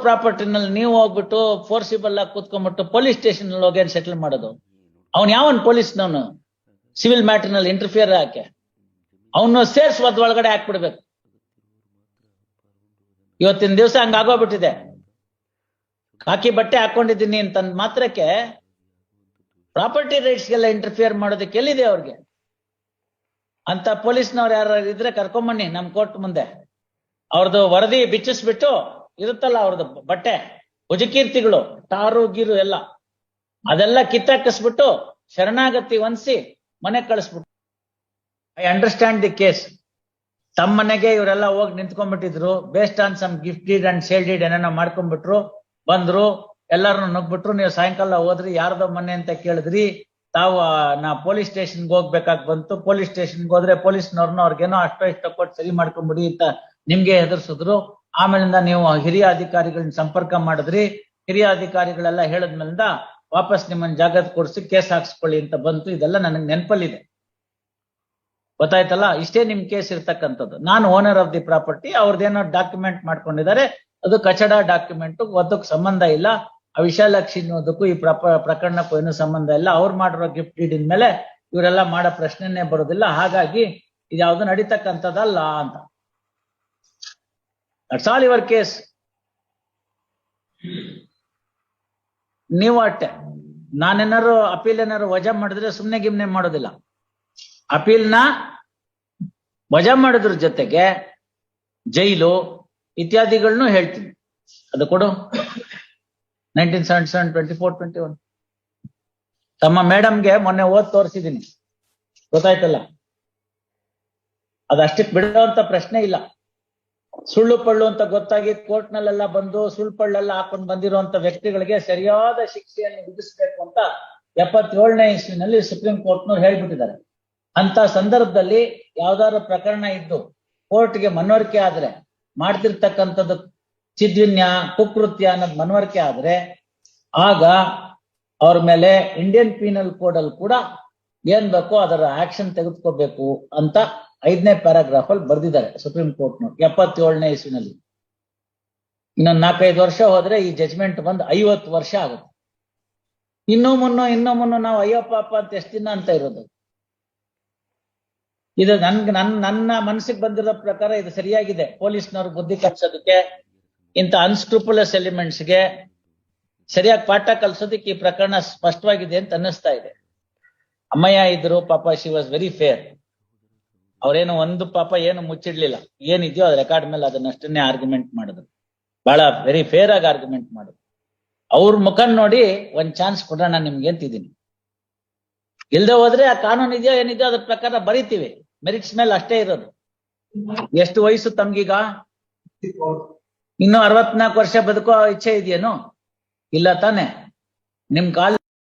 ಪ್ರಾಪರ್ಟಿನಲ್ಲಿ ನೀವು ಹೋಗ್ಬಿಟ್ಟು ಫೋರ್ಸಿಬಲ್ ಆಗಿ ಕೂತ್ಕೊಂಡ್ಬಿಟ್ಟು ಪೊಲೀಸ್ ಸ್ಟೇಷನ್ ಹೋಗಿ ಸೆಟಲ್ ಮಾಡೋದು? ಅವ್ನು ಯಾವನ್ ಪೊಲೀಸ್ನವನು ಸಿವಿಲ್ ಮ್ಯಾಟರ್ ನಲ್ಲಿ ಇಂಟರ್ಫಿಯರ್ ಹಾಕಿ ಅವನು ಸೇರ್ಸ್ ಒಳಗಡೆ ಹಾಕ್ಬಿಡ್ಬೇಕು. ಇವತ್ತಿನ ದಿವಸ ಹಂಗಾಗೋಗ್ಬಿಟ್ಟಿದೆ. ಕಾಕಿ ಬಟ್ಟೆ ಹಾಕೊಂಡಿದ್ದೀನಿ ಅಂತ ಮಾತ್ರಕ್ಕೆ ಪ್ರಾಪರ್ಟಿ ರೈಟ್ಸ್ಗೆಲ್ಲ ಇಂಟರ್ಫಿಯರ್ ಮಾಡೋದಕ್ಕೆ ಎಲ್ಲಿದೆ ಅವ್ರಿಗೆ? ಅಂತ ಪೊಲೀಸ್ನವ್ರು ಯಾರು ಇದ್ರೆ ಕರ್ಕೊಂಬನ್ನಿ ನಮ್ ಕೋರ್ಟ್ ಮುಂದೆ. ಅವ್ರದ್ದು ವರದಿ ಬಿಚ್ಚಿಸ್ಬಿಟ್ಟು ಇರುತ್ತಲ್ಲ ಅವ್ರದ್ದು ಬಟ್ಟೆ ಭುಜಕೀರ್ತಿಗಳು ಟಾರು ಗೀರು ಎಲ್ಲ ಅದೆಲ್ಲ ಕಿತ್ತಾಕಿಸ್ಬಿಟ್ಟು ಶರಣಾಗತಿ ಹೊಂದಿಸಿ ಮನೆ ಕಳಿಸ್ಬಿಟ್ಟು. I understand the case. ತಮ್ಮ ಮನೆಗೆ ಇವರೆಲ್ಲ ಹೋಗಿ ನಿಂತ್ಕೊಂಡ್ಬಿಟ್ಟಿದ್ರು, based on some gift deed and sale deed ಏನೇನೋ ಮಾಡ್ಕೊಂಡ್ಬಿಟ್ರು, ಬಂದ್ರು, ಎಲ್ಲಾರನ್ನು ನುಗ್ಬಿಟ್ರು. ನೀವು ಸಾಯಂಕಾಲ ಹೋದ್ರಿ, ಯಾರ್ದೋ ಮನೆ ಅಂತ ಕೇಳಿದ್ರಿ, ತಾವು ನಾ ಪೊಲೀಸ್ ಸ್ಟೇಷನ್ಗೆ ಹೋಗ್ಬೇಕಾಗಿ ಬಂತು. ಪೊಲೀಸ್ ಸ್ಟೇಷನ್ಗೆ ಹೋದ್ರೆ ಪೊಲೀಸ್ನವ್ರನ್ನ ಅವ್ರಿಗೇನೋ ಅಷ್ಟೋ ಇಷ್ಟ ಕೊಟ್ಟು ಸರಿ ಮಾಡ್ಕೊಂಡ್ಬಿಡಿ ಅಂತ ನಿಮ್ಗೆ ಹೆದರ್ಸಿದ್ರು. ಆಮೇಲಿಂದ ನೀವು ಹಿರಿಯ ಅಧಿಕಾರಿಗಳನ್ನ ಸಂಪರ್ಕ ಮಾಡಿದ್ರಿ. ಹಿರಿಯ ಅಧಿಕಾರಿಗಳೆಲ್ಲ ಹೇಳದ್ಮೇಲಿಂದ ವಾಪಸ್ ನಿಮ್ಮನ್ನ ಜಾಗದ ಕೊಡಿಸಿ ಕೇಸ್ ಹಾಕ್ಸ್ಕೊಳ್ಳಿ ಅಂತ ಬಂತು. ಇದೆಲ್ಲ ನನಗೆ ನೆನಪಲ್ಲಿದೆ, ಗೊತ್ತಾಯ್ತಲ್ಲ. ಇಷ್ಟೇ ನಿಮ್ ಕೇಸ್ ಇರ್ತಕ್ಕಂಥದ್ದು. ನಾನು ಓನರ್ ಆಫ್ ದಿ ಪ್ರಾಪರ್ಟಿ, ಅವ್ರದ್ದೇನೋ ಡಾಕ್ಯುಮೆಂಟ್ ಮಾಡ್ಕೊಂಡಿದ್ದಾರೆ, ಅದು ಕಚಡ ಡಾಕ್ಯುಮೆಂಟ್, ಅದಕ್ಕೆ ಸಂಬಂಧ ಇಲ್ಲ. ಆ ವಿಶಾಲಾಕ್ಷಿ ಅನ್ನೋದಕ್ಕೂ ಈ ಪ್ರಕರಣಕ್ಕೂ ಏನೂ ಸಂಬಂಧ ಇಲ್ಲ. ಅವ್ರು ಮಾಡಿರೋ ಗಿಫ್ಟ್ ಡೀಡ್ ಮೇಲೆ ಇವರೆಲ್ಲ ಮಾಡೋ ಪ್ರಶ್ನೆನೇ ಬರೋದಿಲ್ಲ. ಹಾಗಾಗಿ ಇದು ಯಾವ್ದು ನಡೀತಕ್ಕಂಥದ್ದಲ್ಲ ಅಂತ. That's all your case. ನೀವು ಅಟ್ಟೆ, ನಾನೇನಾರು ಅಪೀಲ್ ಏನಾರು ವಜಾ ಮಾಡಿದ್ರೆ ಸುಮ್ನೆ ಗಿಮ್ನೆ ಮಾಡೋದಿಲ್ಲ. ಅಪೀಲ್ನ ವಜಾ ಮಾಡೋದ್ರ ಜೊತೆಗೆ ಜೈಲು ಇತ್ಯಾದಿಗಳನ್ನು ಹೇಳ್ತೀನಿ. ಅದು ಕೊಡು 1977, 24, 21 ತಮ್ಮ ಮೇಡಮ್ಗೆ ಮೊನ್ನೆ ಓದ್ ತೋರಿಸಿದೀನಿ, ಗೊತ್ತಾಯ್ತಲ್ಲ. ಅದಷ್ಟಕ್ಕೆ ಬಿಡುವಂತ ಪ್ರಶ್ನೆ ಇಲ್ಲ. ಸುಳ್ಳು ಪಳ್ಳು ಅಂತ ಗೊತ್ತಾಗಿ ಕೋರ್ಟ್ ನಲ್ಲೆಲ್ಲ ಬಂದು ಸುಳ್ಳು ಪಳ್ಳೆಲ್ಲ ಹಾಕೊಂಡು ಬಂದಿರುವಂತ ವ್ಯಕ್ತಿಗಳಿಗೆ ಸರಿಯಾದ ಶಿಕ್ಷೆಯನ್ನು ವಿಧಿಸಬೇಕು ಅಂತ 77ನೇ ಇಸ್ವಿನಲ್ಲಿ ಸುಪ್ರೀಂ ಕೋರ್ಟ್ನವ್ರು ಹೇಳ್ಬಿಟ್ಟಿದ್ದಾರೆ. ಅಂತ ಸಂದರ್ಭದಲ್ಲಿ ಯಾವ್ದಾದ್ರು ಪ್ರಕರಣ ಇದ್ದು ಕೋರ್ಟ್ಗೆ ಮನವರಿಕೆ ಆದ್ರೆ, ಮಾಡ್ತಿರ್ತಕ್ಕಂಥದ್ದು ಚಿದ್ವಿನ್ಯ ಕುಕೃತ್ಯ ಅನ್ನೋದು ಮನವರಿಕೆ ಆದ್ರೆ, ಆಗ ಅವ್ರ ಮೇಲೆ ಇಂಡಿಯನ್ ಪೀನಲ್ ಕೋಡ್ ಅಲ್ಲಿ ಕೂಡ ಏನ್ ಬೇಕೋ ಅದರ ಆಕ್ಷನ್ ತೆಗೆದುಕೋಬೇಕು ಅಂತ 5ನೇ ಪ್ಯಾರಾಗ್ರಾಫ್ ಅಲ್ಲಿ ಬರ್ದಿದ್ದಾರೆ ಸುಪ್ರೀಂ ಕೋರ್ಟ್ನವ್ರು 77ನೇ ಇಸ್ವಿನಲ್ಲಿ. ಇನ್ನೊಂದು 4-5 ವರ್ಷ ಹೋದ್ರೆ ಈ ಜಜ್ಮೆಂಟ್ ಬಂದು 50 ವರ್ಷ ಆಗುತ್ತೆ. ಇನ್ನೂ ಮುನ್ನೋ ನಾವು ಅಯ್ಯೋ ಪಾಪ ಅಂತ ಎಷ್ಟು ದಿನ ಅಂತ ಇರೋದು? ಇದು ನನ್ನ ಮನಸ್ಸಿಗೆ ಬಂದಿರೋ ಪ್ರಕಾರ ಇದು ಸರಿಯಾಗಿದೆ. ಪೊಲೀಸ್ನವ್ರು ಬುದ್ಧಿ ಕಲಿಸೋದಕ್ಕೆ, ಇಂಥ ಅನ್ಸ್ಕ್ರೂಪುಲಸ್ ಎಲಿಮೆಂಟ್ಸ್ಗೆ ಸರಿಯಾಗಿ ಪಾಠ ಕಲಿಸೋದಕ್ಕೆ ಈ ಪ್ರಕರಣ ಸ್ಪಷ್ಟವಾಗಿದೆ ಅಂತ ಅನ್ನಿಸ್ತಾ ಇದೆ. ಅಮ್ಮಯ್ಯ ಇದ್ರು ಪಾಪ, ಶಿ ವಾಸ್ ವೆರಿ ಫೇರ್. ಅವ್ರೇನು ಒಂದು ಪಾಪ ಏನು ಮುಚ್ಚಿಡ್ಲಿಲ್ಲ, ಏನಿದೆಯೋ ಅದ್ ರೆಕಾರ್ಡ್ ಮೇಲೆ ಅದನ್ನಷ್ಟನ್ನೇ ಆರ್ಗ್ಯುಮೆಂಟ್ ಮಾಡಿದ್ರು. ಬಹಳ ವೆರಿ ಫೇರ್ ಆಗಿ ಆರ್ಗ್ಯುಮೆಂಟ್ ಮಾಡಿದ್ರು. ಅವ್ರ ಮುಖ ನೋಡಿ ಒಂದ್ ಚಾನ್ಸ್ ಕೊಡೋಣ ನಿಮ್ಗೆ ಅಂತಿದ್ದೀನಿ. ಇಲ್ದೆ ಹೋದ್ರೆ ಆ ಕಾನೂನು ಇದೆಯೋ ಏನಿದೆಯೋ ಅದ್ರ ಪ್ರಕಾರ ಬರೀತೀವಿ, ಮೆರಿಟ್ಸ್ ಮೇಲೆ ಅಷ್ಟೇ ಇರೋದು. ಎಷ್ಟು ವಯಸ್ಸು ತಮ್ಗೀಗ? ಇನ್ನು 64 ವರ್ಷ ಬದುಕೋ ಇಚ್ಛೆ ಇದೆಯೇನು? ಇಲ್ಲ ತಾನೆ? ನಿಮ್ ಕಾಲ